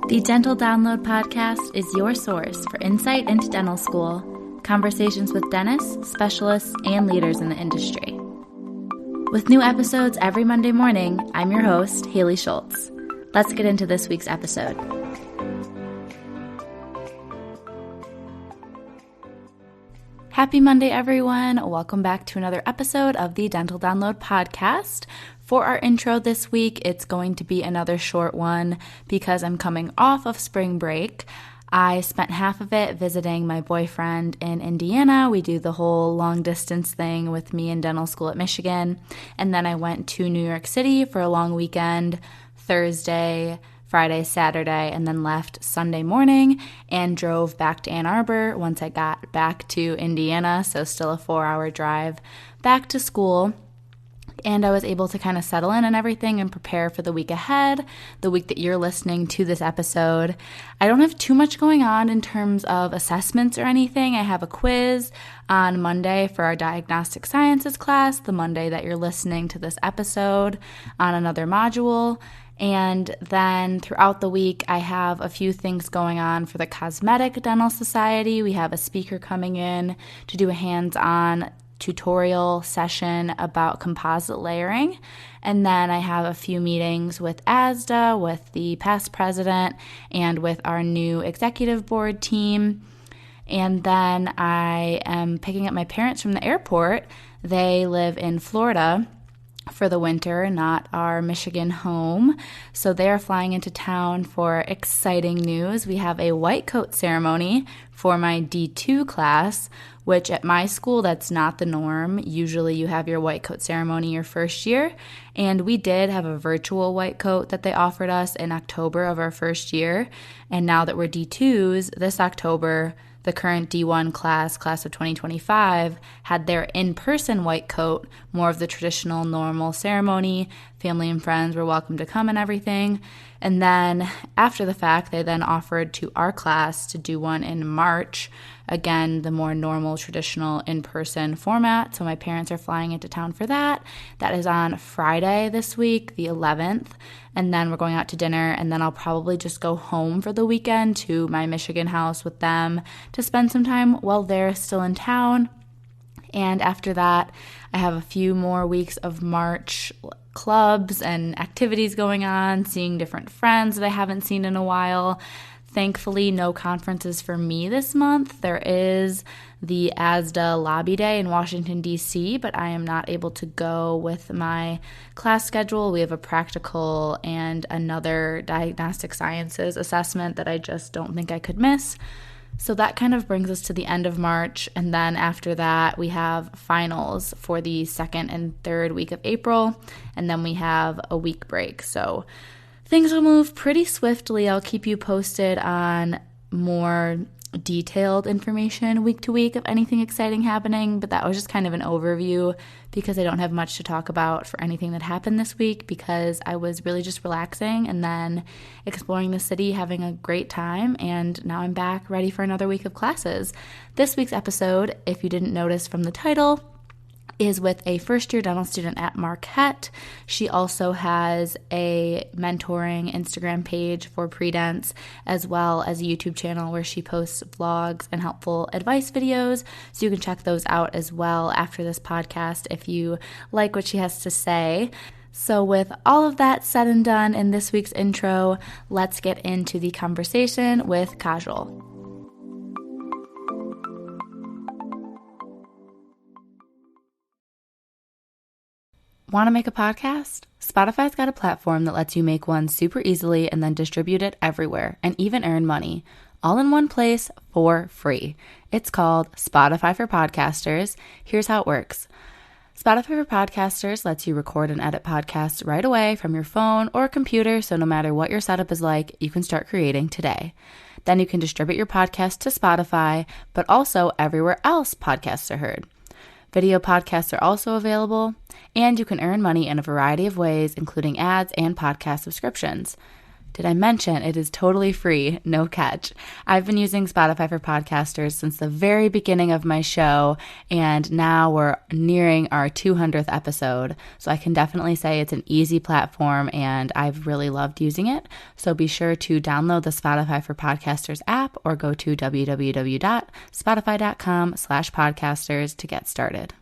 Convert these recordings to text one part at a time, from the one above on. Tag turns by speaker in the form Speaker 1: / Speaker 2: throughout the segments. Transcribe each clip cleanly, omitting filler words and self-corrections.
Speaker 1: The Dental Download Podcast is your source for insight into dental school, conversations with dentists, specialists, and leaders in the industry. With new episodes every Monday morning, I'm your host, Haley Schultz. Let's get into this week's episode. Happy Monday, everyone. Welcome back to another episode of the Dental Download Podcast. For our intro this week, it's going to be another short one because I'm coming off of spring break. I spent half of it visiting my boyfriend in Indiana. We do the whole long distance thing with me in dental school at Michigan. And then I went to New York City for a long weekend, Thursday, Friday, Saturday, and then left Sunday morning and drove back to Ann Arbor once I got back to Indiana, so still a 4-hour drive back to school. And I was able to kind of settle in and everything and prepare for the week ahead, the week that you're listening to this episode. I don't have too much going on in terms of assessments or anything. I have a quiz on Monday for our diagnostic sciences class, the Monday that you're listening to this episode, on another module. And then throughout the week, I have a few things going on for the Cosmetic Dental Society. We have a speaker coming in to do a hands-on tutorial session about composite layering. And then I have a few meetings with ASDA, with the past president, and with our new executive board team. And then I am picking up my parents from the airport. They live in Florida for the winter, not our Michigan home. So they are flying into town for exciting news. We have a white coat ceremony for my D2 class, which at my school, that's not the norm. Usually you have your white coat ceremony your first year, and we did have a virtual white coat that they offered us in October of our first year. And now that we're D2s, this October, the current D1 class of 2025, had their in-person white coat, more of the traditional normal ceremony. Family and friends were welcome to come and everything. And then after the fact, they then offered to our class to do one in March. Again, the more normal, traditional in-person format. So my parents are flying into town for that. That is on Friday this week, the 11th. And then we're going out to dinner, and then I'll probably just go home for the weekend to my Michigan house with them to spend some time while they're still in town. And after that, I have a few more weeks of March clubs and activities going on, seeing different friends that I haven't seen in a while. Thankfully, no conferences for me this month. There is the ASDA Lobby Day in Washington, D.C., but I am not able to go with my class schedule. We have a practical and another diagnostic sciences assessment that I just don't think I could miss. So that kind of brings us to the end of March, and then after that we have finals for the second and third week of April, and then we have a week break. So things will move pretty swiftly. I'll keep you posted on more detailed information week to week of anything exciting happening, but that was just kind of an overview because I don't have much to talk about for anything that happened this week because I was really just relaxing and then exploring the city, having a great time, and now I'm back ready for another week of classes. This week's episode, if you didn't notice from the title, is with a first-year dental student at Marquette. She also has a mentoring Instagram page for pre-dents, as well as a YouTube channel where she posts vlogs and helpful advice videos, so you can check those out as well after this podcast if you like what she has to say. So with all of that said and done in this week's intro, let's get into the conversation with Kajal. Want to make a podcast? Spotify's got a platform that lets you make one super easily and then distribute it everywhere and even earn money, all in one place for free. It's called Spotify for Podcasters. Here's how it works. Spotify for Podcasters lets you record and edit podcasts right away from your phone or computer, so no matter what your setup is like, you can start creating today. Then you can distribute your podcast to Spotify, but also everywhere else podcasts are heard. Video podcasts are also available, and you can earn money in a variety of ways, including ads and podcast subscriptions. did I mention it is totally free, no catch? I've been using Spotify for podcasters since the very beginning of my show, and now we're nearing our 200th episode. So I can definitely say it's an easy platform, and I've really loved using it. So be sure to download the Spotify for Podcasters app or go to www.spotify.com/podcasters to get started.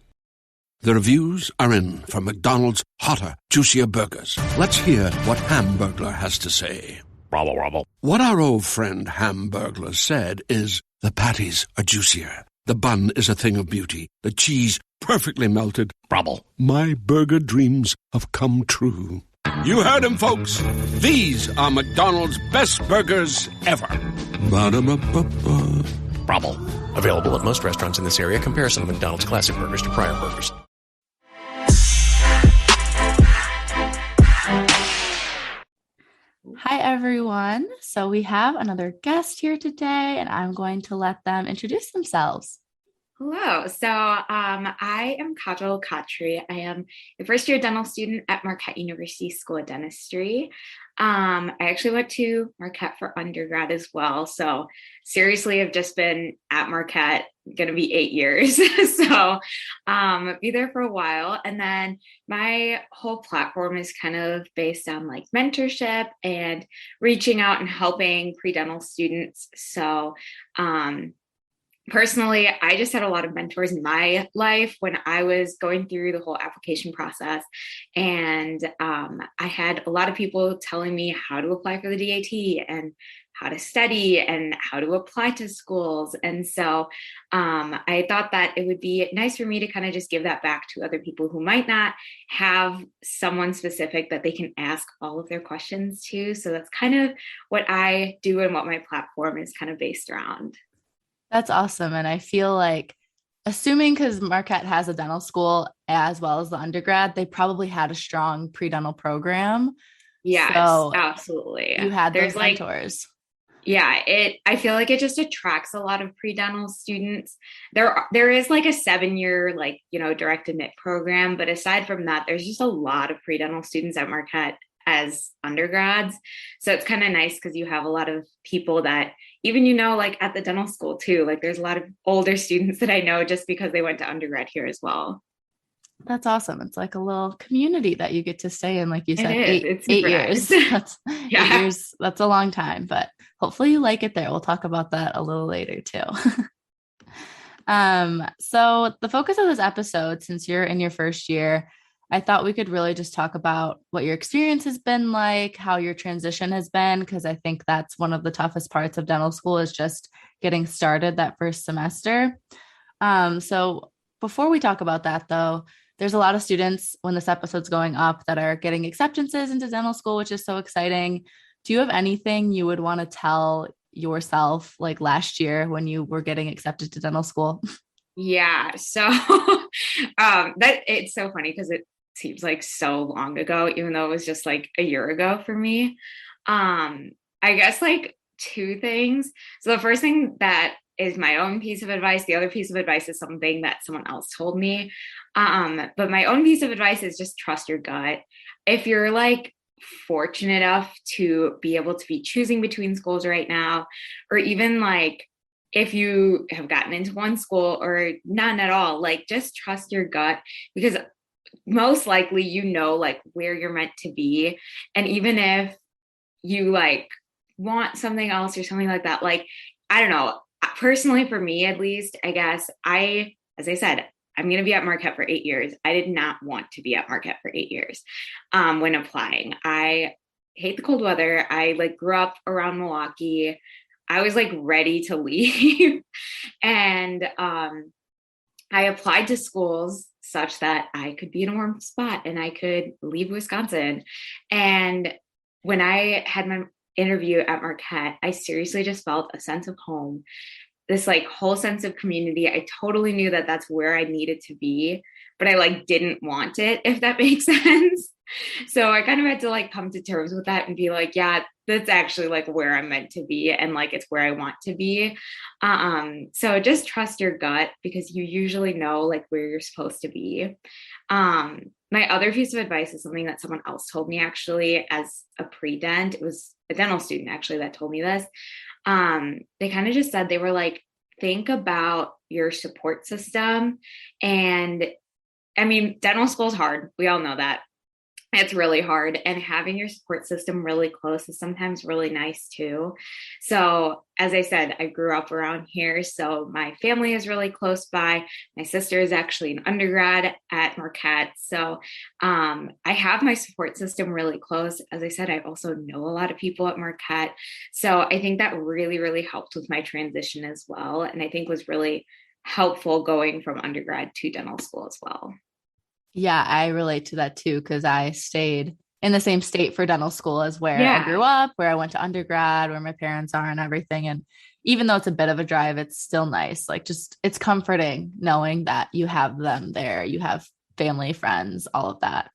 Speaker 2: The reviews are in for McDonald's hotter, juicier burgers. Let's hear what Hamburglar has to say.
Speaker 3: Rubble, rubble.
Speaker 2: What our old friend Hamburglar said is, the patties are juicier. The bun is a thing of beauty. The cheese perfectly melted.
Speaker 3: Rubble.
Speaker 2: My burger dreams have come true. You heard him, folks. These are McDonald's best burgers ever. Ba-da-ba-ba-ba.
Speaker 3: Rubble. Available at most restaurants in this area. Comparison of McDonald's classic burgers to prior burgers.
Speaker 1: Hi, everyone. So we have another guest here today, and I'm going to let them introduce themselves.
Speaker 4: Hello. So I am Kajal. I am a first-year dental student at Marquette University School of Dentistry. I actually went to Marquette for undergrad as well. So seriously, I've just been at Marquette, going to be 8 years. So be there for a while. And then my whole platform is kind of based on like mentorship and reaching out and helping pre-dental students. So personally, I just had a lot of mentors in my life when I was going through the whole application process. And I had a lot of people telling me how to apply for the DAT and how to study and how to apply to schools. And so I thought that it would be nice for me to kind of just give that back to other people who might not have someone specific that they can ask all of their questions to. So that's kind of what I do and what my platform is kind of based around.
Speaker 1: That's awesome. And I feel like, assuming because Marquette has a dental school as well as the undergrad, they probably had a strong pre-dental program.
Speaker 4: Yes,
Speaker 1: so
Speaker 4: absolutely.
Speaker 1: You had those mentors.
Speaker 4: I feel like it just attracts a lot of pre-dental students. There is like a 7-year, direct admit program. But aside from that, there's just a lot of pre-dental students at Marquette as undergrads. So it's kind of nice because you have a lot of people that even, like at the dental school too, like there's a lot of older students that I know just because they went to undergrad here as well.
Speaker 1: That's awesome. It's like a little community that you get to stay in, like you said, eight years.
Speaker 4: Nice.
Speaker 1: That's 8 years. That's a long time, but hopefully you like it there. We'll talk about that a little later too. So the focus of this episode, since you're in your first year, I thought we could really just talk about what your experience has been like, how your transition has been, because I think that's one of the toughest parts of dental school is just getting started that first semester. So before we talk about that, though, there's a lot of students when this episode's going up that are getting acceptances into dental school, which is so exciting. Do you have anything you would want to tell yourself like last year when you were getting accepted to dental school?
Speaker 4: Yeah. So that it's so funny because it seems like so long ago, even though it was just like a year ago for me. I guess like two things. So the first thing that is my own piece of advice. The other piece of advice is something that someone else told me. But my own piece of advice is just trust your gut. If you're like fortunate enough to be able to be choosing between schools right now, or even like if you have gotten into one school or none at all, like just trust your gut, because most likely, like where you're meant to be. And even if you like want something else or something like that, like, I don't know, personally for me, at least, I guess as I said, I'm going to be at Marquette for 8 years. I did not want to be at Marquette for 8 years when applying. I hate the cold weather. I like grew up around Milwaukee. I was like ready to leave. And I applied to schools such that I could be in a warm spot and I could leave Wisconsin. And when I had my interview at Marquette, I seriously just felt a sense of home, this like whole sense of community. I totally knew that that's where I needed to be, but I like didn't want it, if that makes sense. So I kind of had to like come to terms with that and be like, yeah, that's actually like where I'm meant to be. And like, it's where I want to be. So just trust your gut, because you usually know like where you're supposed to be. My my other piece of advice is something that someone else told me actually as a pre-dent. It was a dental student actually that told me this. They kind of just said, they were like, think about your support system. And I mean, dental school is hard. We all know that. It's really hard. And having your support system really close is sometimes really nice too. So as I said, I grew up around here. So my family is really close by. My sister is actually an undergrad at Marquette. So I have my support system really close. As I said, I also know a lot of people at Marquette. So I think that really, really helped with my transition as well. And I think was really helpful going from undergrad to dental school as well.
Speaker 1: Yeah, I relate to that too, because I stayed in the same state for dental school as where I
Speaker 4: Yeah.
Speaker 1: grew up, where I went to undergrad, where my parents are and everything. And even though it's a bit of a drive, it's still nice. Like just it's comforting knowing that you have them there, you have family, friends, all of that.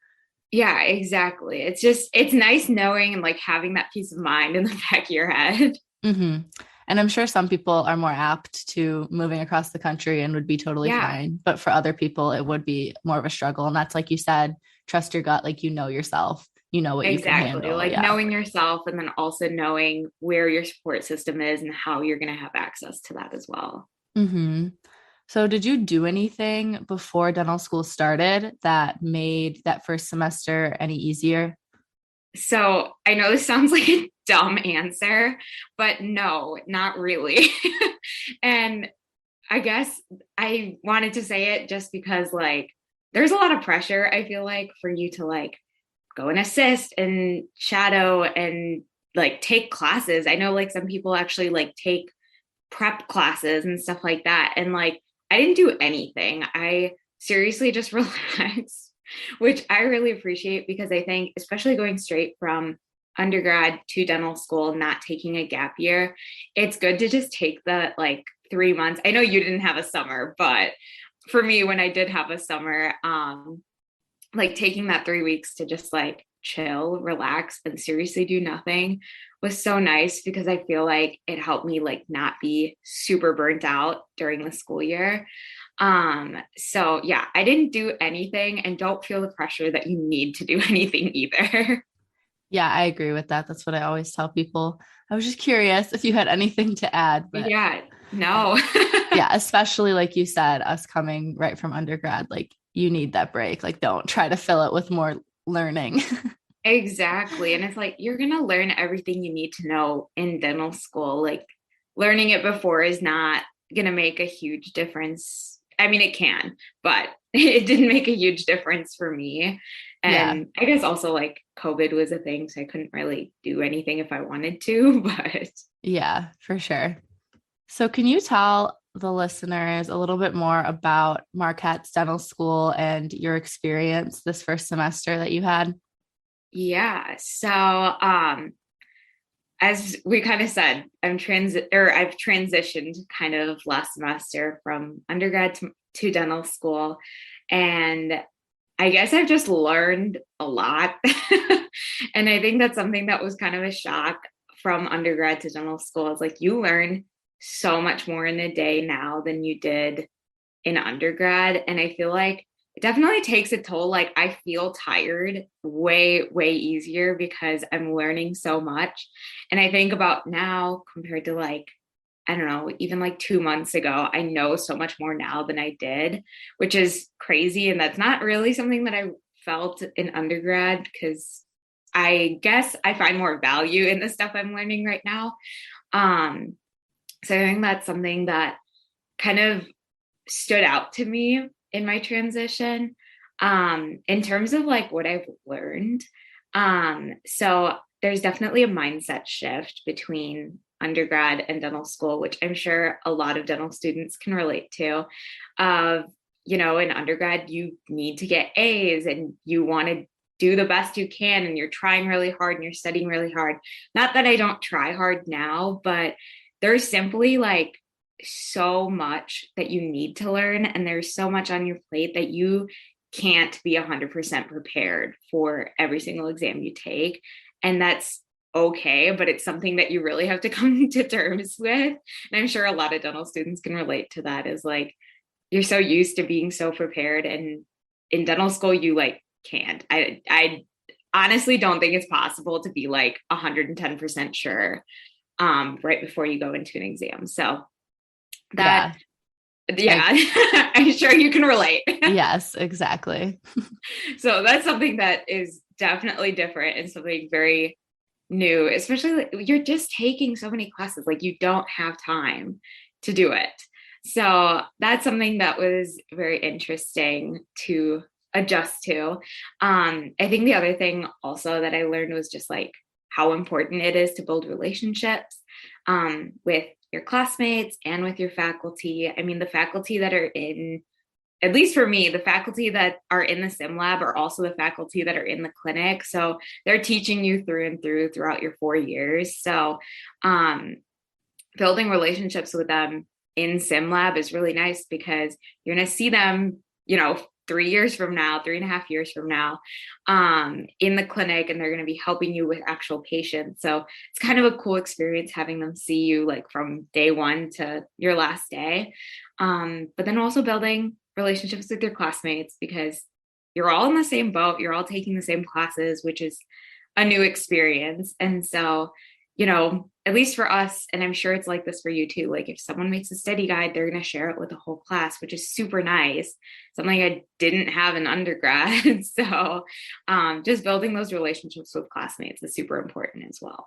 Speaker 4: Yeah, exactly. It's nice knowing and like having that peace of mind in the back of your head.
Speaker 1: hmm And I'm sure some people are more apt to moving across the country and would be totally
Speaker 4: Yeah,
Speaker 1: fine. But for other people, it would be more of a struggle. And that's like you said, trust your gut, like you know yourself, you know what you can
Speaker 4: exactly.
Speaker 1: handle.
Speaker 4: Like
Speaker 1: Yeah.
Speaker 4: knowing yourself and then also knowing where your support system is and how you're going to have access to that as well.
Speaker 1: hmm So, did you do anything before dental school started that made that first semester any easier?
Speaker 4: So I know this sounds like a dumb answer, but no, not really. And I guess I wanted to say it just because like there's a lot of pressure, I feel like, for you to like go and assist and shadow and like take classes. I know like some people actually like take prep classes and stuff like that. And like I didn't do anything. I seriously just relaxed, which I really appreciate because I think, especially going straight from undergrad to dental school, not taking a gap year, it's good to just take the like 3 months. I know you didn't have a summer, but for me, when I did have a summer, like taking that 3 weeks to just like chill, relax, and seriously do nothing was so nice because I feel like it helped me like not be super burnt out during the school year. So yeah, I didn't do anything and don't feel the pressure that you need to do anything either.
Speaker 1: Yeah, I agree with that. That's what I always tell people. I was just curious if you had anything to add, but
Speaker 4: Yeah, no.
Speaker 1: yeah, especially like you said, us coming right from undergrad, like you need that break. Like, don't try to fill it with more learning.
Speaker 4: Exactly. And it's like you're going to learn everything you need to know in dental school. Like learning it before is not going to make a huge difference. I mean, it can, but it didn't make a huge difference for me.
Speaker 1: Yeah.
Speaker 4: And I guess also like COVID was a thing, so I couldn't really do anything if I wanted to, but
Speaker 1: Yeah, for sure. So, can you tell the listeners a little bit more about Marquette's Dental School and your experience this first semester that you had?
Speaker 4: yeah. So, as we kind of said, I've transitioned kind of last semester from undergrad to dental school. And I guess I've just learned a lot. And I think that's something that was kind of a shock from undergrad to dental school. It's like you learn so much more in a day now than you did in undergrad. And I feel like it definitely takes a toll. Like I feel tired way, way easier because I'm learning so much. And I think about now compared to like, I don't know, even like 2 months ago, I know so much more now than I did, which is crazy. And that's not really something that I felt in undergrad because I guess I find more value in the stuff I'm learning right now. So I think that's something that kind of stood out to me in my transition. In terms of like what I've learned. So there's definitely a mindset shift between undergrad and dental school, which I'm sure a lot of dental students can relate to. In undergrad, you need to get A's and you want to do the best you can and you're trying really hard and you're studying really hard. Not that I don't try hard now, but there's simply like so much that you need to learn and there's so much on your plate that you can't be 100% prepared for every single exam you take. And that's okay, but it's something that you really have to come to terms with. And I'm sure a lot of dental students can relate to that, is like, you're so used to being so prepared. And in dental school, you like can't. I honestly don't think it's possible to be like 110% sure right before you go into an exam. So that, yeah, I'm sure you can relate.
Speaker 1: Yes, exactly.
Speaker 4: So that's something that is definitely different and something very new, especially like, you're just taking so many classes, like you don't have time to do it. So that's something that was very interesting to adjust to. I think the other thing also that I learned was just like how important it is to build relationships with your classmates and with your faculty. I mean, the faculty that are in, at least for me, the faculty that are in the sim lab are also the faculty that are in the clinic. So they're teaching you through and through throughout your 4 years. So building relationships with them in sim lab is really nice because you're going to see them, 3 years from now, 3.5 years from now, in the clinic, and they're going to be helping you with actual patients. So it's kind of a cool experience having them see you like from day one to your last day. But then also building relationships with your classmates because you're all in the same boat. You're all taking the same classes, which is a new experience. And so, at least for us, and I'm sure it's like this for you too, like if someone makes a study guide, they're going to share it with the whole class, which is super nice. Something I didn't have in undergrad. So just building those relationships with classmates is super important as well.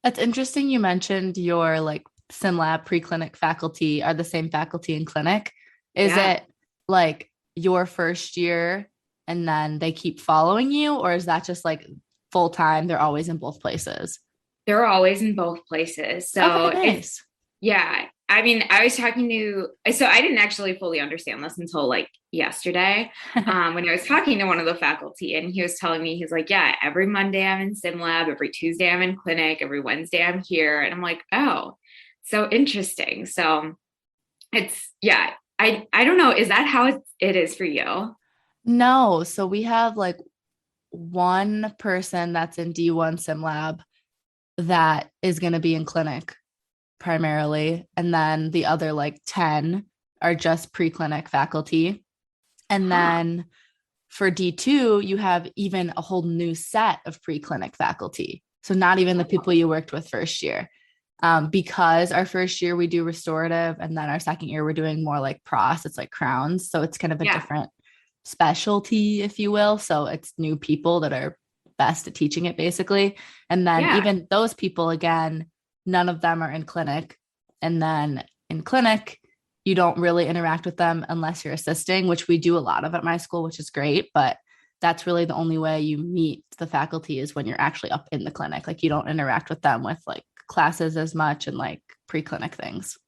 Speaker 1: That's interesting. You mentioned your like sim lab preclinic faculty are the same faculty in clinic. Is it like your first year and then they keep following you, or is that just like full time? They're always in both places.
Speaker 4: They're always in both places. So
Speaker 1: okay, nice.
Speaker 4: I mean, I was talking to, so I didn't actually fully understand this until like yesterday when I was talking to one of the faculty, and he was telling me, he's like, yeah, every Monday I'm in sim lab, every Tuesday I'm in clinic, every Wednesday I'm here. And I'm like, oh, so interesting. So it's, I don't know. Is that how it is for you?
Speaker 1: No. So we have like one person that's in D1 sim lab that is going to be in clinic primarily. And then the other like 10 are just preclinic faculty. And then for D2, you have even a whole new set of preclinic faculty. So not even the people you worked with first year. Because our first year we do restorative, and then our second year we're doing more like pros, it's like crowns. So it's kind of a different specialty, if you will. So it's new people that are best at teaching it basically. And then even those people, again, none of them are in clinic. And then in clinic, you don't really interact with them unless you're assisting, which we do a lot of at my school, which is great. But that's really the only way you meet the faculty is when you're actually up in the clinic. Like you don't interact with them with like classes as much and like pre-clinic things.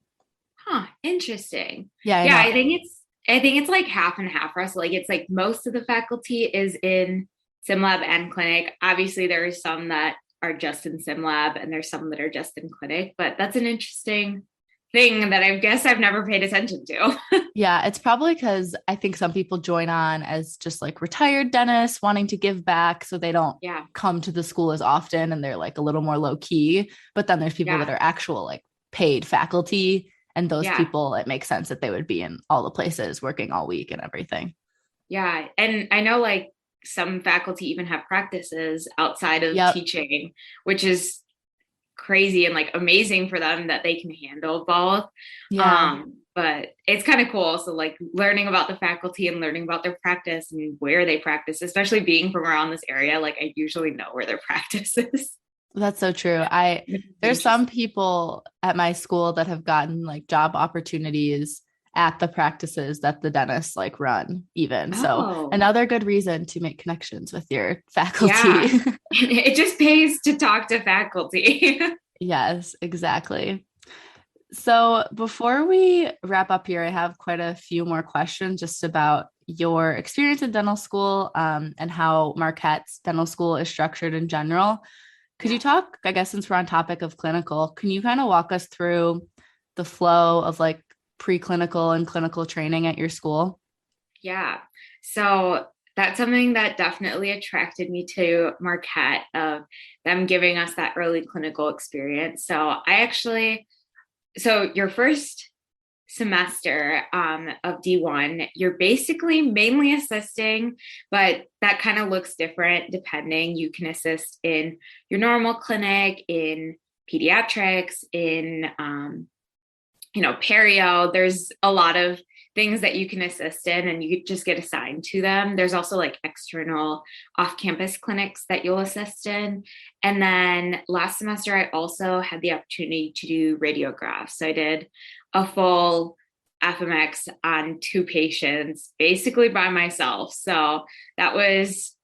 Speaker 4: Interesting.
Speaker 1: Yeah.
Speaker 4: I think it's like half and half for us. Like it's like most of the faculty is in sim lab and clinic. Obviously there are some that are just in sim lab and there's some that are just in clinic, but that's an interesting thing that I guess I've never paid attention to.
Speaker 1: Yeah, it's probably because I think some people join on as just like retired dentists wanting to give back, so they don't come to the school as often and they're like a little more low key. But then there's people that are actual like paid faculty, and those people, it makes sense that they would be in all the places working all week and everything.
Speaker 4: Yeah, and I know like some faculty even have practices outside of teaching, which is crazy and like amazing for them that they can handle both. But it's kind of cool. So like learning about the faculty and learning about their practice and where they practice, especially being from around this area, like I usually know where their practice is.
Speaker 1: That's so true. There's some people at my school that have gotten like job opportunities at the practices that the dentists like run even. So another good reason to make connections with your faculty.
Speaker 4: It just pays to talk to faculty.
Speaker 1: Yes, exactly. So before we wrap up here, I have quite a few more questions just about your experience in dental school and how Marquette's dental school is structured in general. Could you talk, I guess, since we're on topic of clinical, can you kind of walk us through the flow of like preclinical and clinical training at your school?
Speaker 4: Yeah. So that's something that definitely attracted me to Marquette, of them giving us that early clinical experience. So your first semester of D1, you're basically mainly assisting, but that kind of looks different depending. You can assist in your normal clinic, in pediatrics, in perio. There's a lot of things that you can assist in and you just get assigned to them. There's also like external off-campus clinics that you'll assist in. And then last semester, I also had the opportunity to do radiographs. So I did a full FMX on 2 patients, basically by myself. So that was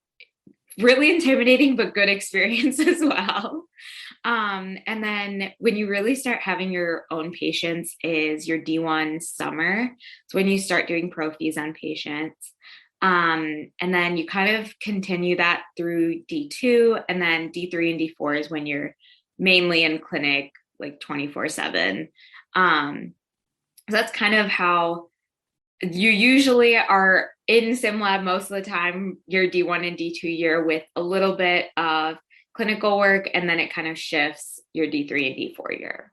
Speaker 4: really intimidating, but good experience as well. And then when you really start having your own patients is your D1 summer. It's when you start doing prophies on patients. And then you kind of continue that through D2, and then D3 and D4 is when you're mainly in clinic like 24/7. So that's kind of how you usually are in sim lab most of the time, your D1 and D2 year, with a little bit of clinical work, and then it kind of shifts your D3 and D4 year.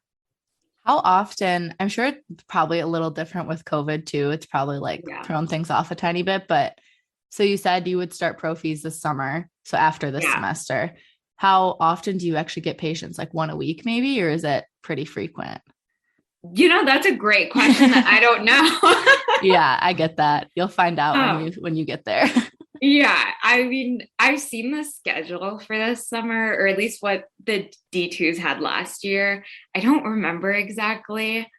Speaker 1: How often, I'm sure it's probably a little different with COVID too. It's probably like thrown things off a tiny bit, but so you said you would start prophies this summer. So after this semester, how often do you actually get patients? Like 1 a week maybe, or is it pretty frequent?
Speaker 4: That's a great question that I don't know.
Speaker 1: Yeah, I get that. You'll find out when you get there.
Speaker 4: Yeah, I mean, I've seen the schedule for this summer, or at least what the D2s had last year. I don't remember exactly,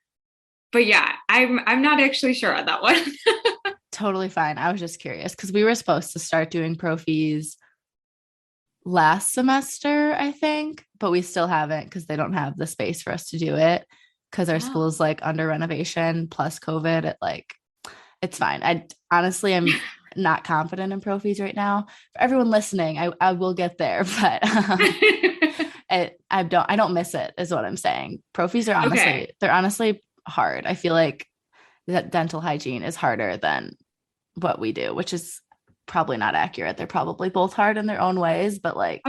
Speaker 4: but yeah, I'm not actually sure on that one.
Speaker 1: Totally fine. I was just curious because we were supposed to start doing prophies last semester, I think, but we still haven't because they don't have the space for us to do it because our school is like under renovation plus COVID. It's fine. I honestly am not confident in prophies right now. For everyone listening, I will get there, but I don't miss it is what I'm saying. Prophies are they're honestly hard. I feel like that dental hygiene is harder than what we do, which is probably not accurate. They're probably both hard in their own ways, but I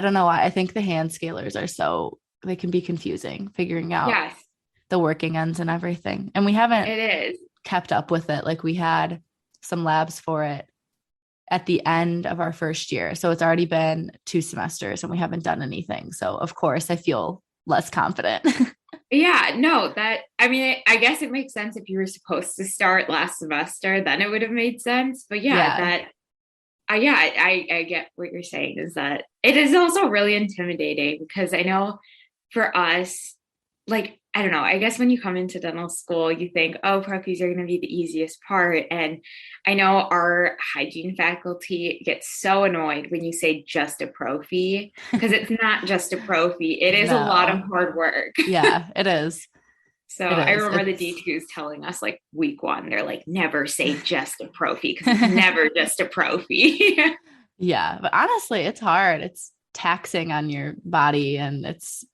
Speaker 1: don't know why. I think the hand scalers they can be confusing figuring out the working ends and everything. And we haven't kept up with it. Like we had some labs for it at the end of our first year. So it's already been 2 semesters and we haven't done anything. So of course I feel less confident.
Speaker 4: Yeah, no, I guess it makes sense if you were supposed to start last semester, then it would have made sense. But I get what you're saying is that it is also really intimidating because I know for us, I don't know, I guess when you come into dental school, you think, oh, prophies are going to be the easiest part. And I know our hygiene faculty gets so annoyed when you say just a prophy, because it's not just a prophy. It is a lot of hard work.
Speaker 1: Yeah, it is.
Speaker 4: So I remember the D2s telling us week 1, they're like, never say just a prophy because it's never just a prophy.
Speaker 1: Yeah, but honestly, it's hard. It's taxing on your body and it's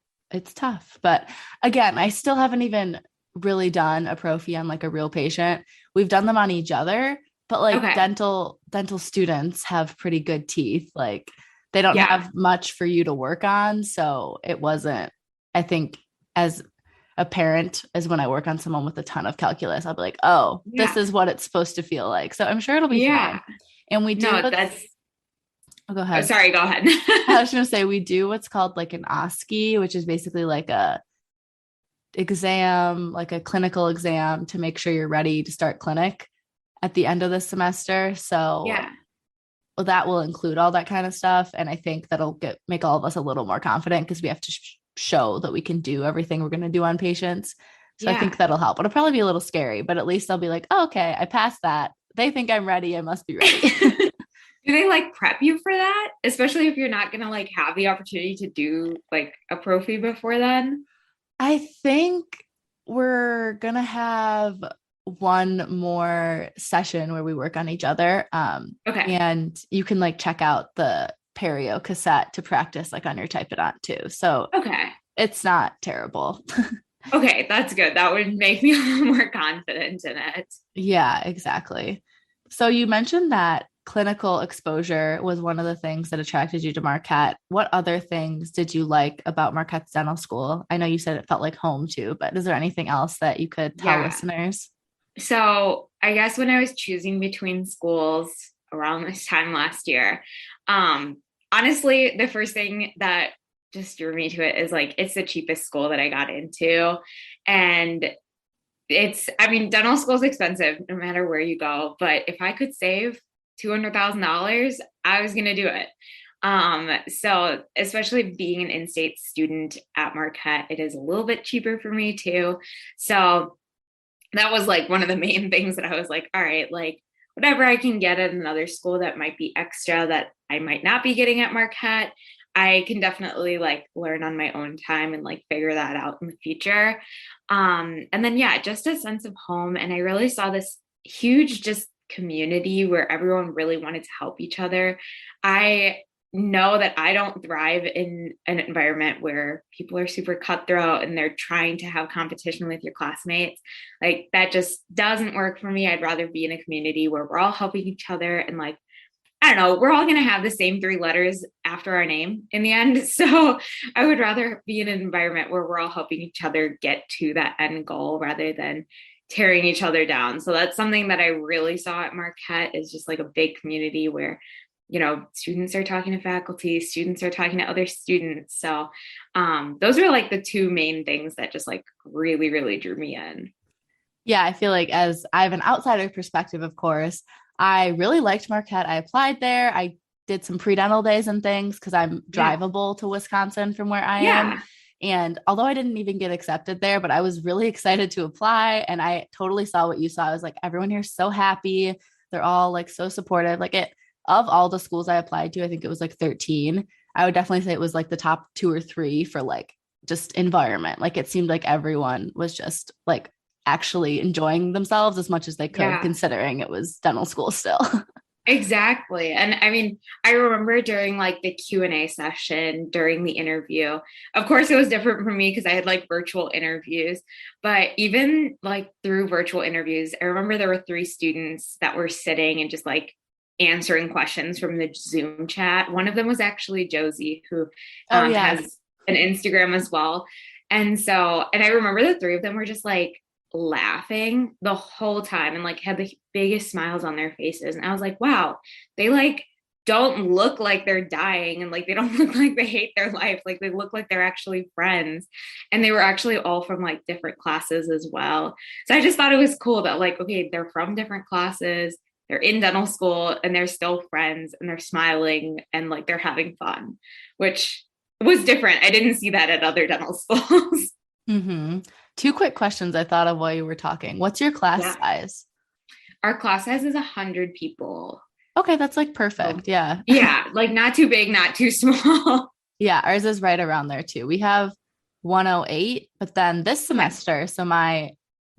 Speaker 1: tough. But again, I still haven't even really done a prophy on a real patient. We've done them on each other, but dental students have pretty good teeth. They don't have much for you to work on. So it wasn't, I think, as apparent as when I work on someone with a ton of calculus, I'll be like, oh, this is what it's supposed to feel like. So I'm sure it'll be fine. And we do. Oh, go ahead.
Speaker 4: Oh, sorry, go ahead.
Speaker 1: I was going to say, we do what's called an OSCE, which is basically a exam, a clinical exam to make sure you're ready to start clinic at the end of the semester. So that will include all that kind of stuff. And I think that'll make all of us a little more confident because we have to show that we can do everything we're going to do on patients. So I think that'll help. It'll probably be a little scary, but at least I'll be like, oh, okay, I passed that. They think I'm ready. I must be ready.
Speaker 4: Do they prep you for that? Especially if you're not going to have the opportunity to do a prophy before then?
Speaker 1: I think we're going to have one more session where we work on each other. And you can check out the perio cassette to practice on your type it on too. So it's not terrible.
Speaker 4: Okay, that's good. That would make me a little more confident in it.
Speaker 1: Yeah, exactly. So you mentioned that clinical exposure was one of the things that attracted you to Marquette. What other things did you like about Marquette's dental school? I know you said it felt like home too, but is there anything else that you could tell listeners?
Speaker 4: So I guess when I was choosing between schools around this time last year, honestly, the first thing that just drew me to it is like, it's the cheapest school that I got into. And dental school is expensive no matter where you go, but if I could save $200,000, I was going to do it. So especially being an in-state student at Marquette, it is a little bit cheaper for me too. So that was like one of the main things that I was like, all right, like whatever I can get at another school that might be extra that I might not be getting at Marquette, I can definitely like learn on my own time and like figure that out in the future. And then, yeah, just a sense of home. And I really saw this huge just community where everyone really wanted to help each other. I know that I don't thrive in an environment where people are super cutthroat and they're trying to have competition with your classmates. Like that just doesn't work for me. I'd rather be in a community where we're all helping each other and like, I don't know, we're all going to have the same 3 letters after our name in the end. So I would rather be in an environment where we're all helping each other get to that end goal rather than tearing each other down. So that's something that I really saw at Marquette is just like a big community where, you know, students are talking to faculty, students are talking to other students. So those are like the 2 main things that just like really, really drew me in.
Speaker 1: Yeah, I feel like as I have an outsider perspective, of course, I really liked Marquette. I applied there. I did some pre-dental days and things because I'm drivable to Wisconsin from where I am. And although I didn't even get accepted there, but I was really excited to apply. And I totally saw what you saw. I was like, everyone here is so happy. They're all like so supportive. Like of all the schools I applied to, I think it was like 13. I would definitely say it was like the top 2 or 3 for like just environment. Like it seemed like everyone was just like actually enjoying themselves as much as they could, considering it was dental school still.
Speaker 4: Exactly. And I mean, I remember during like the Q&A session during the interview, of course it was different for me because I had like virtual interviews, but even like through virtual interviews, I remember there were 3 students that were sitting and just like answering questions from the Zoom chat. One of them was actually Josie, who has an Instagram as well. And I remember the 3 of them were just like laughing the whole time and like had the biggest smiles on their faces. And I was like, wow, they like don't look like they're dying and like they don't look like they hate their life. Like they look like they're actually friends. And they were actually all from like different classes as well. So I just thought it was cool that like, okay, they're from different classes, they're in dental school and they're still friends and they're smiling and like they're having fun, which was different. I didn't see that at other dental schools.
Speaker 1: 2 quick questions I thought of while you were talking. What's your class size?
Speaker 4: Our class size is 100 people.
Speaker 1: Okay, that's like perfect. Yeah.
Speaker 4: Yeah, like not too big, not too small.
Speaker 1: Yeah, ours is right around there too. We have 108, but then this semester, so my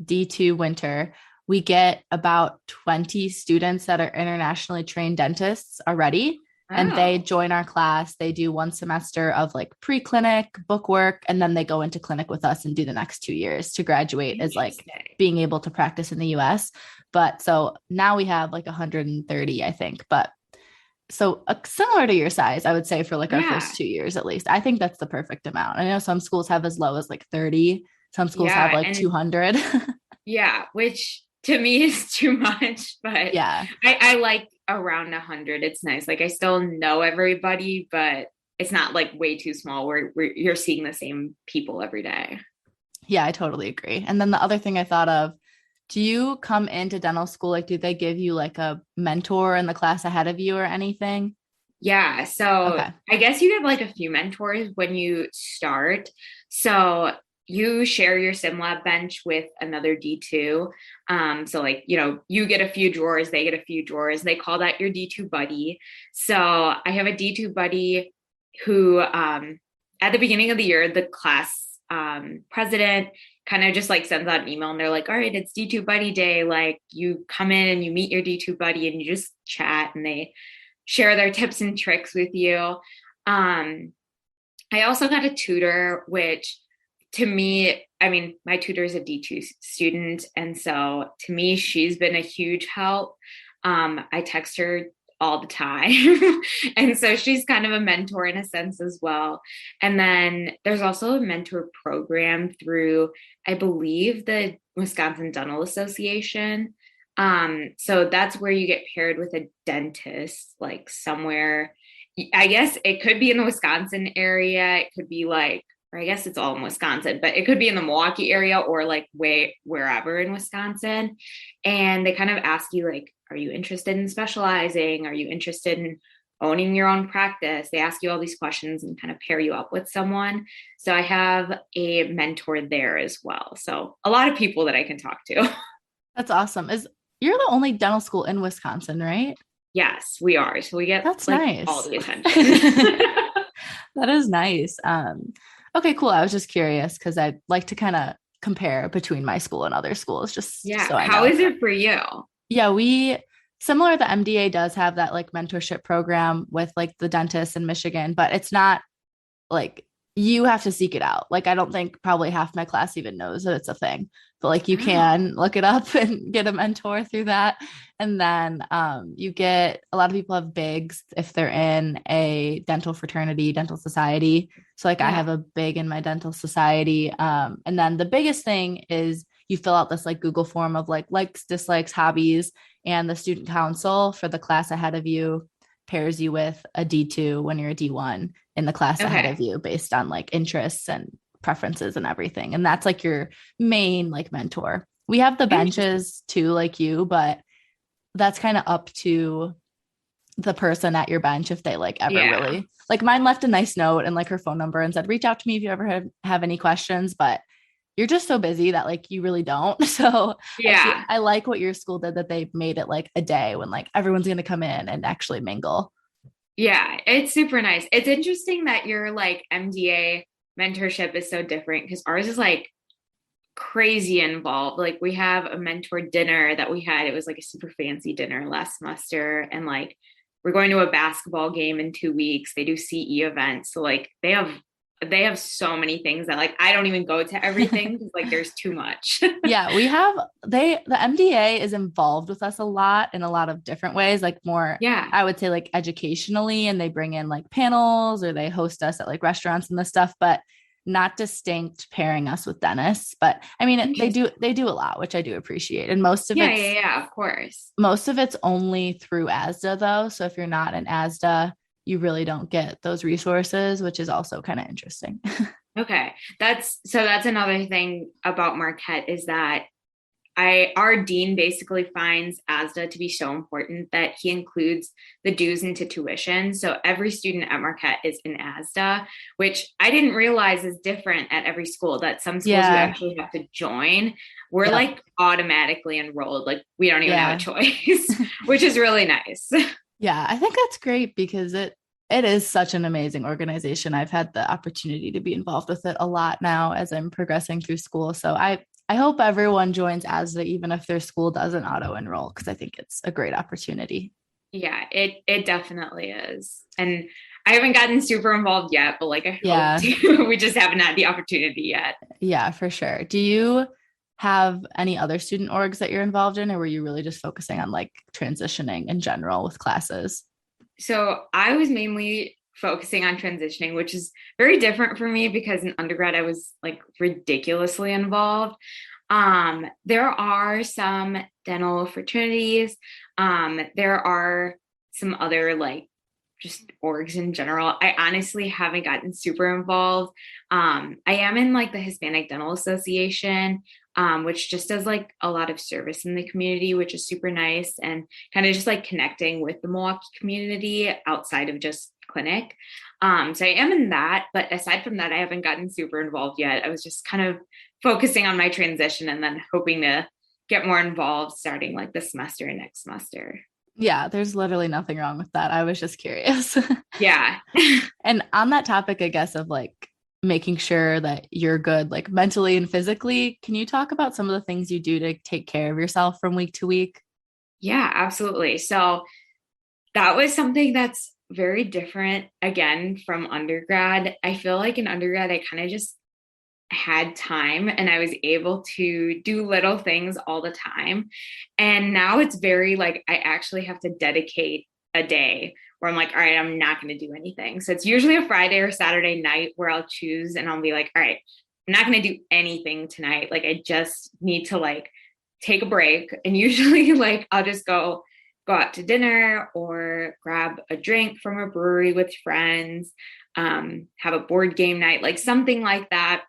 Speaker 1: D2 winter, we get about 20 students that are internationally trained dentists already. And they join our class. They do 1 semester of like pre-clinic book work, and then they go into clinic with us and do the next 2 years to graduate as like being able to practice in the US. But so now we have like 130, I think. But so similar to your size, I would say for like our first 2 years, at least. I think that's the perfect amount. I know some schools have as low as like 30. Some schools have like 200.
Speaker 4: Yeah, which to me is too much, but I like around 100. It's nice. Like I still know everybody, but it's not like way too small where you're seeing the same people every day.
Speaker 1: Yeah, I totally agree. And then the other thing I thought of, do you come into dental school? Like, do they give you like a mentor in the class ahead of you or anything?
Speaker 4: Yeah. So I guess you get like a few mentors when you start. So you share your sim lab bench with another D2. So like, you know, you get a few drawers, they get a few drawers. They call that your D2 buddy. So I have a D2 buddy who at the beginning of the year, the class president kind of just like sends out an email and they're like, all right, it's D2 buddy day. Like you come in and you meet your D2 buddy and you just chat and they share their tips and tricks with you. I also got a tutor, which to me, I mean, my tutor is a D2 student. And so to me, she's been a huge help. I text her all the time. And so she's kind of a mentor in a sense as well. And then there's also a mentor program through, I believe, the Wisconsin Dental Association. So that's where you get paired with a dentist, like somewhere. I guess it could be in the Wisconsin area. It could be like, or I guess it's all in Wisconsin, but it could be in the Milwaukee area or like wherever in Wisconsin. And they kind of ask you like, are you interested in specializing? Are you interested in owning your own practice? They ask you all these questions and kind of pair you up with someone. So I have a mentor there as well. So a lot of people that I can talk to.
Speaker 1: That's awesome. You're the only dental school in Wisconsin, right?
Speaker 4: Yes, we are. So we get
Speaker 1: that's
Speaker 4: like
Speaker 1: nice.
Speaker 4: all the attention.
Speaker 1: That is nice. Okay, cool. I was just curious because I'd like to kind of compare between my school and other schools. Just
Speaker 4: yeah.
Speaker 1: So I know.
Speaker 4: How is it for you?
Speaker 1: Yeah, similar. The MDA does have that like mentorship program with like the dentists in Michigan, but it's not like you have to seek it out. Like I don't think probably half my class even knows that it's a thing, but like you can look it up and get a mentor through that. And then you get a lot of people have bigs if they're in a dental fraternity, dental society. So like I have a big in my dental society. And then the biggest thing is you fill out this like Google form of like likes, dislikes, hobbies, and the student council for the class ahead of you pairs you with a D2 when you're a D1 in the class ahead of you based on like interests and preferences and everything. And that's like your main like mentor. We have the benches too, like you, but that's kind of up to the person at your bench if they like ever really like mine left a nice note and like her phone number and said, reach out to me if you ever have any questions, but you're just so busy that like you really don't. So I like what your school did, that they made it like a day when like everyone's going to come in and actually mingle.
Speaker 4: Yeah, it's super nice. It's interesting that your like MDA mentorship is so different because ours is like crazy involved. Like we have a mentor dinner that we had. It was like a super fancy dinner last semester. And like we're going to a basketball game in 2 weeks. They do CE events. So like they have so many things that like I don't even go to everything because like there's too much.
Speaker 1: Yeah, the MDA is involved with us a lot in a lot of different ways, like more I would say like educationally, and they bring in like panels or they host us at like restaurants and this stuff, but not distinct pairing us with dentists. But I mean they do a lot, which I do appreciate. And most of
Speaker 4: of course.
Speaker 1: Most of it's only through ASDA though. So if you're not an ASDA, you really don't get those resources, which is also kind of interesting.
Speaker 4: Okay. That's another thing about Marquette is that our dean basically finds ASDA to be so important that he includes the dues into tuition. So every student at Marquette is in ASDA, which I didn't realize is different at every school, that some schools you actually have to join. We're like automatically enrolled. Like we don't even have a choice, which is really nice.
Speaker 1: Yeah, I think that's great because it is such an amazing organization. I've had the opportunity to be involved with it a lot now as I'm progressing through school. So I hope everyone joins ASDA, even if their school doesn't auto enroll, because I think it's a great opportunity.
Speaker 4: Yeah, it definitely is. And I haven't gotten super involved yet, but like I hope to. We just haven't had the opportunity yet. Yeah,
Speaker 1: for sure. Do you have any other student orgs that you're involved in, or were you really just focusing on like transitioning in general with classes?
Speaker 4: So I was mainly focusing on transitioning, which is very different for me because in undergrad I was like ridiculously involved. There are some dental fraternities. There are some other like just orgs in general. I honestly haven't gotten super involved. I am in like the Hispanic Dental Association, which just does like a lot of service in the community, which is super nice, and kind of just like connecting with the Milwaukee community outside of just clinic. So I am in that, but aside from that, I haven't gotten super involved yet. I was just kind of focusing on my transition and then hoping to get more involved starting like this semester and next semester.
Speaker 1: Yeah, there's literally nothing wrong with that. I was just curious.
Speaker 4: Yeah.
Speaker 1: And on that topic, I guess, of like making sure that you're good, like mentally and physically, can you talk about some of the things you do to take care of yourself from week to week?
Speaker 4: Yeah, absolutely. So that was something that's very different again from undergrad. I feel like in undergrad, I kind of just had time and I was able to do little things all the time. And now it's very like, I actually have to dedicate a day where I'm like, all right, I'm not going to do anything. So it's usually a Friday or Saturday night where I'll choose and I'll be like, all right, I'm not going to do anything tonight. Like, I just need to like take a break. And usually like I'll just go out to dinner or grab a drink from a brewery with friends, have a board game night, like something like that,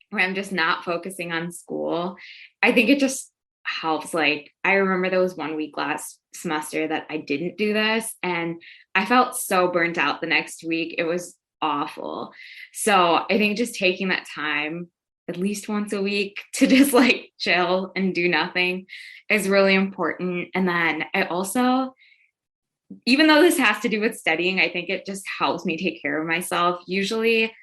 Speaker 4: where I'm just not focusing on school. I think it just helps. Like, I remember there was 1 week last semester that I didn't do this and I felt so burnt out the next week. It was awful. So I think just taking that time at least once a week to just like chill and do nothing is really important. And then I also, even though this has to do with studying, I think it just helps me take care of myself. Usually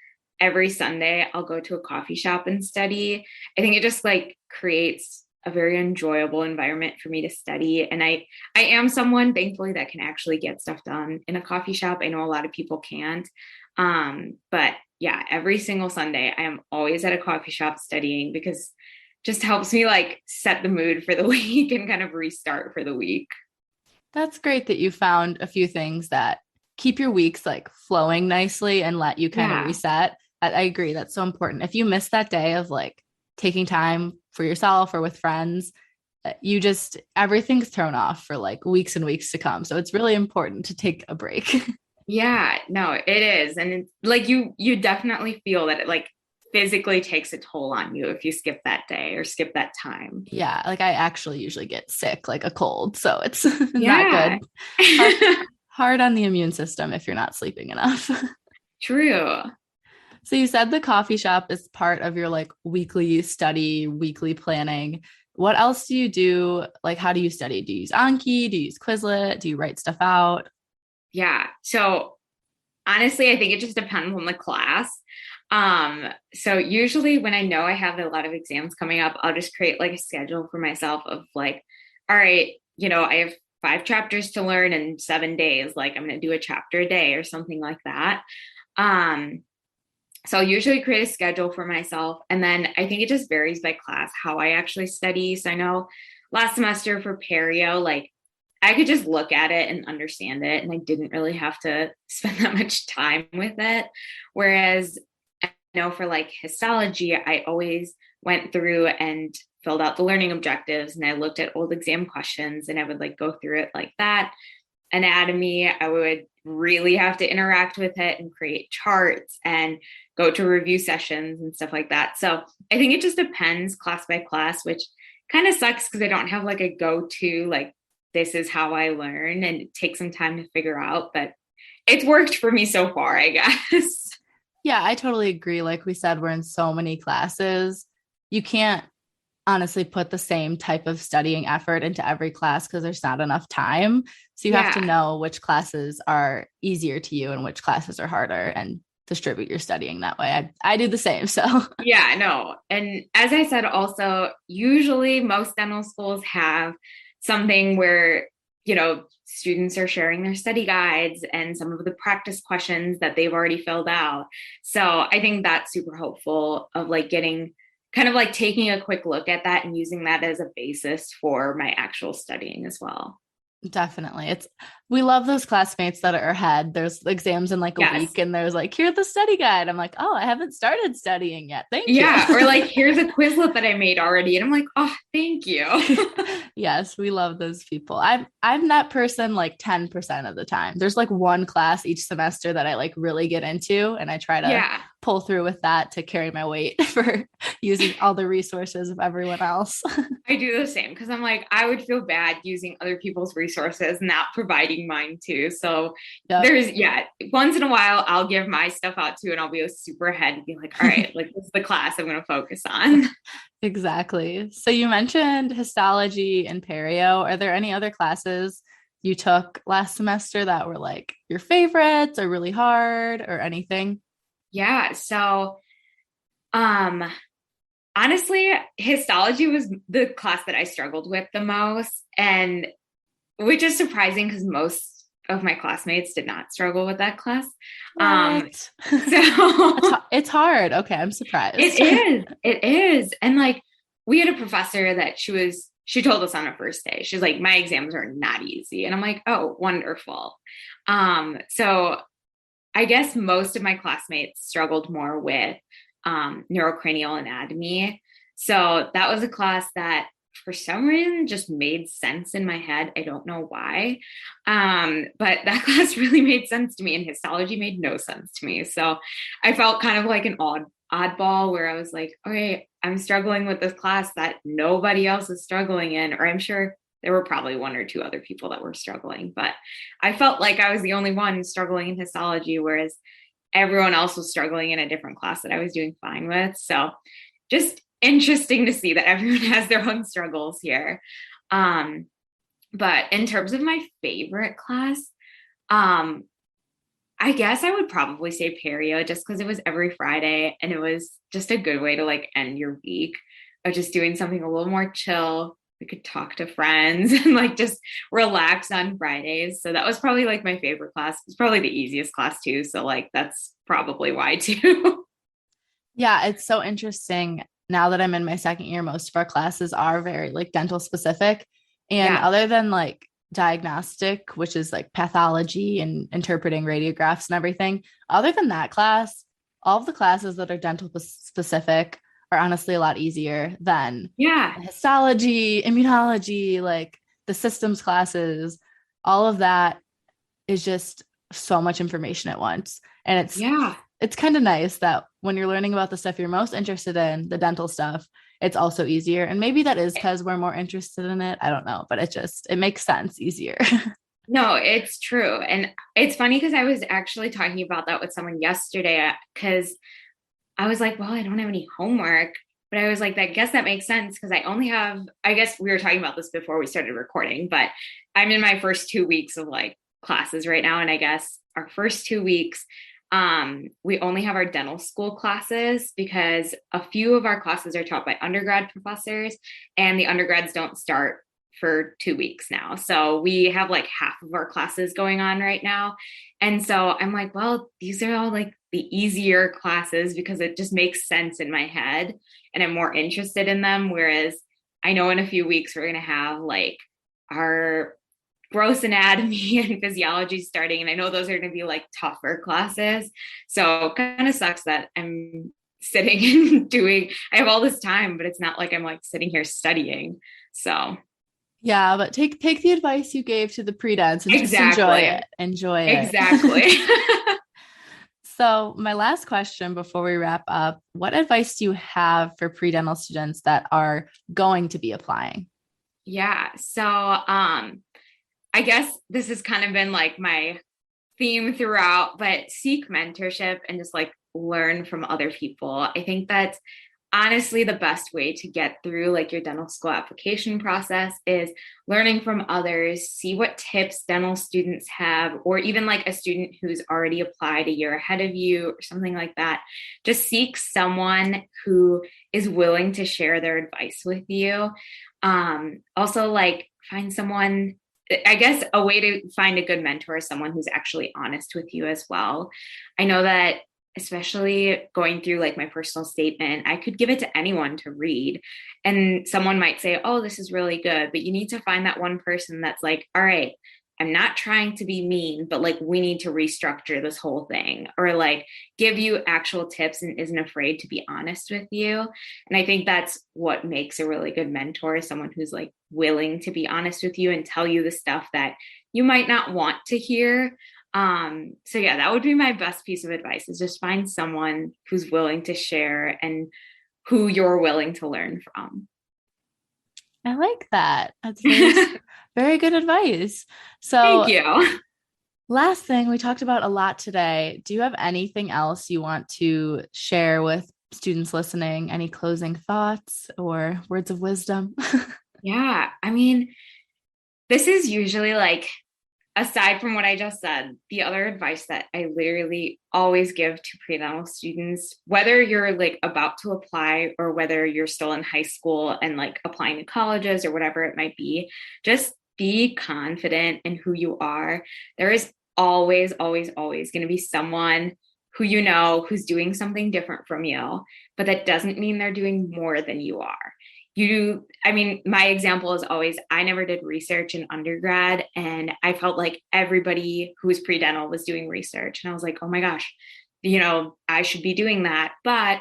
Speaker 4: every Sunday I'll go to a coffee shop and study. I think it just like creates a very enjoyable environment for me to study. And I am someone, thankfully, that can actually get stuff done in a coffee shop. I know a lot of people can't. But yeah, every single Sunday I am always at a coffee shop studying because it just helps me like set the mood for the week and kind of restart for the week.
Speaker 1: That's great that you found a few things that keep your weeks like flowing nicely and let you kind of reset. I agree. That's so important. If you miss that day of like taking time for yourself or with friends, you just, everything's thrown off for like weeks and weeks to come. So it's really important to take a break.
Speaker 4: Yeah, no, it is. And it's like you definitely feel that it like physically takes a toll on you if you skip that day or skip that time.
Speaker 1: Yeah, like I actually usually get sick, like a cold. So it's
Speaker 4: Yeah.
Speaker 1: not good. Hard on the immune system if you're not sleeping enough.
Speaker 4: True.
Speaker 1: So you said the coffee shop is part of your like weekly study, weekly planning. What else do you do? Like, how do you study? Do you use Anki? Do you use Quizlet? Do you write stuff out?
Speaker 4: Yeah. So honestly, I think it just depends on the class. So usually when I know I have a lot of exams coming up, I'll just create like a schedule for myself of like, all right, I have 5 chapters to learn in 7 days. Like, I'm going to do a chapter a day or something like that. So I'll usually create a schedule for myself. And then I think it just varies by class how I actually study. So I know last semester for perio, like I could just look at it and understand it. And I didn't really have to spend that much time with it. Whereas I know for like histology, I always went through and filled out the learning objectives and I looked at old exam questions and I would like go through it like that. Anatomy, I would really have to interact with it and create charts and go to review sessions and stuff like that. So I think it just depends class by class, which kind of sucks because I don't have like a go-to, like this is how I learn, and it takes some time to figure out, but it's worked for me so far, I guess.
Speaker 1: Yeah, I totally agree. Like we said, we're in so many classes. You can't honestly put the same type of studying effort into every class because there's not enough time. So you have to know which classes are easier to you and which classes are harder and distribute your studying that way. I do the same. So
Speaker 4: yeah, no. And as I said, also, usually most dental schools have something where, students are sharing their study guides and some of the practice questions that they've already filled out. So I think that's super helpful of like getting kind of like taking a quick look at that and using that as a basis for my actual studying as well.
Speaker 1: Definitely. We love those classmates that are ahead. There's exams in like a week and there's like, here's the study guide. I'm like, oh, I haven't started studying yet. Thank you.
Speaker 4: Yeah. Or like, here's a Quizlet that I made already. And I'm like, oh, thank you.
Speaker 1: Yes. We love those people. I'm that person like 10% of the time. There's like one class each semester that I like really get into. And I try to pull through with that to carry my weight for using all the resources of everyone else.
Speaker 4: I do the same because I'm like, I would feel bad using other people's resources, not providing mine too. So there's, once in a while I'll give my stuff out too and I'll be super ahead and be like, all right, like this is the class I'm going to focus on.
Speaker 1: Exactly. So you mentioned histology and perio. Are there any other classes you took last semester that were like your favorites or really hard or anything?
Speaker 4: Yeah. So, honestly, histology was the class that I struggled with the most, and which is surprising because most of my classmates did not struggle with that class. So
Speaker 1: it's hard. Okay. I'm surprised.
Speaker 4: It is. And like, we had a professor that she she told us on our first day, she's like, my exams are not easy. And I'm like, oh, wonderful. So I guess most of my classmates struggled more with neurocranial anatomy. So that was a class that for some reason just made sense in my head. I don't know why. But that class really made sense to me, and histology made no sense to me. So I felt kind of like an oddball where I was like, okay, I'm struggling with this class that nobody else is struggling in, or I'm sure there were probably one or two other people that were struggling, but I felt like I was the only one struggling in histology, whereas everyone else was struggling in a different class that I was doing fine with. So just interesting to see that everyone has their own struggles here. But in terms of my favorite class, I guess I would probably say perio, just because it was every Friday and it was just a good way to like end your week of just doing something a little more chill. We could talk to friends and like just relax on Fridays. So that was probably like my favorite class. It's probably the easiest class too. So like that's probably why too.
Speaker 1: Yeah, it's so interesting. Now that I'm in my second year, most of our classes are very like dental specific. And
Speaker 4: Yeah.
Speaker 1: other than like diagnostic, which is like pathology and interpreting radiographs and everything, other than that class, all of the classes that are dental specific are honestly a lot easier than
Speaker 4: Yeah.
Speaker 1: histology, immunology, like the systems classes. All of that is just so much information at once. And
Speaker 4: Yeah.
Speaker 1: it's kind of nice that when you're learning about the stuff you're most interested in, the dental stuff, it's also easier. And maybe that is because we're more interested in it. I don't know, but it makes sense easier.
Speaker 4: No, it's true. And it's funny because I was actually talking about that with someone yesterday because I was like, well, I don't have any homework. But I was like, I guess that makes sense because I guess we were talking about this before we started recording, but I'm in my first 2 weeks of like classes right now. And I guess our first 2 weeks, we only have our dental school classes because a few of our classes are taught by undergrad professors and the undergrads don't start for 2 weeks now. So we have like half of our classes going on right now. And so I'm like, well, these are all like the easier classes because it just makes sense in my head and I'm more interested in them. Whereas I know in a few weeks, we're going to have like our gross anatomy and physiology starting. And I know those are going to be like tougher classes. So kind of sucks that I'm sitting and I have all this time, but it's not like I'm like sitting here studying. So
Speaker 1: Yeah, but take the advice you gave to the pre-dents and just
Speaker 4: exactly.
Speaker 1: Enjoy it.
Speaker 4: Exactly.
Speaker 1: So my last question before we wrap up, what advice do you have for pre-dental students that are going to be applying?
Speaker 4: Yeah. So I guess this has kind of been like my theme throughout, but seek mentorship and just like learn from other people. I think that's honestly the best way to get through like your dental school application process is learning from others, see what tips dental students have, or even like a student who's already applied a year ahead of you or something like that. Just seek someone who is willing to share their advice with you. Also like find someone, I guess a way to find a good mentor is someone who's actually honest with you as well. I know that especially going through like my personal statement, I could give it to anyone to read and someone might say, oh, this is really good. But you need to find that one person that's like, all right, I'm not trying to be mean, but like we need to restructure this whole thing, or like give you actual tips and isn't afraid to be honest with you. And I think that's what makes a really good mentor, someone who's like willing to be honest with you and tell you the stuff that you might not want to hear. So yeah, that would be my best piece of advice is just find someone who's willing to share and who you're willing to learn from.
Speaker 1: I like that. That's very, very good advice.
Speaker 4: Thank
Speaker 1: So
Speaker 4: you.
Speaker 1: last thing, we talked about a lot today. Do you have anything else you want to share with students listening? Any closing thoughts or words of wisdom?
Speaker 4: Yeah, I mean, this is usually like, aside from what I just said, the other advice that I literally always give to pre-dental students, whether you're like about to apply or whether you're still in high school and like applying to colleges or whatever it might be, just be confident in who you are. There is always, always, always going to be someone who you know who's doing something different from you, but that doesn't mean they're doing more than you are. my example is always, I never did research in undergrad, and I felt like everybody who was pre-dental was doing research. And I was like, oh my gosh, I should be doing that. But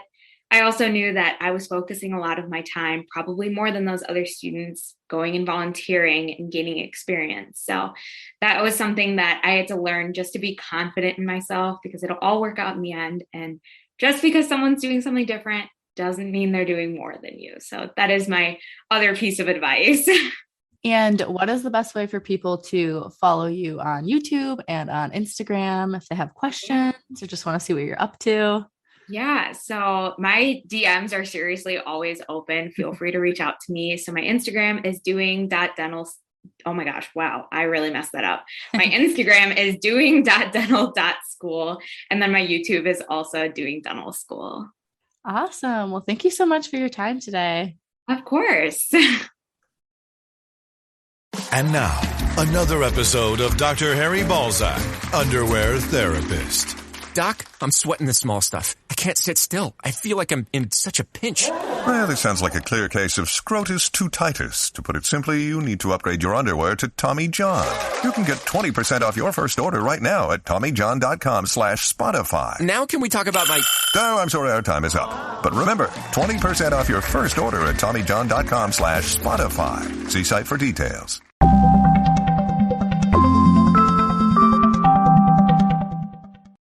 Speaker 4: I also knew that I was focusing a lot of my time, probably more than those other students, going and volunteering and gaining experience. So that was something that I had to learn, just to be confident in myself, because it'll all work out in the end. And just because someone's doing something different doesn't mean they're doing more than you. So that is my other piece of advice.
Speaker 1: And what is the best way for people to follow you on YouTube and on Instagram if they have questions or just want to see what you're up to?
Speaker 4: Yeah. So my DMs are seriously always open. Feel free to reach out to me. So my Instagram is doing.dental. Oh my gosh. Wow. I really messed that up. My Instagram is doing.dental.school. And then my YouTube is also doing dental school.
Speaker 1: Awesome. Well, thank you so much for your time today.
Speaker 4: Of course.
Speaker 5: And now, another episode of Dr. Harry Balzac, Underwear Therapist.
Speaker 3: Doc, I'm sweating the small stuff. I can't sit still. I feel like I'm in such a pinch.
Speaker 5: Well, this sounds like a clear case of scrotus tutitis. To put it simply, you need to upgrade your underwear to Tommy John. You can get 20% off your first order right now at TommyJohn.com/Spotify.
Speaker 3: Now can we talk about my...
Speaker 5: Oh, I'm sorry, our time is up. But remember, 20% off your first order at TommyJohn.com/Spotify. See site for details.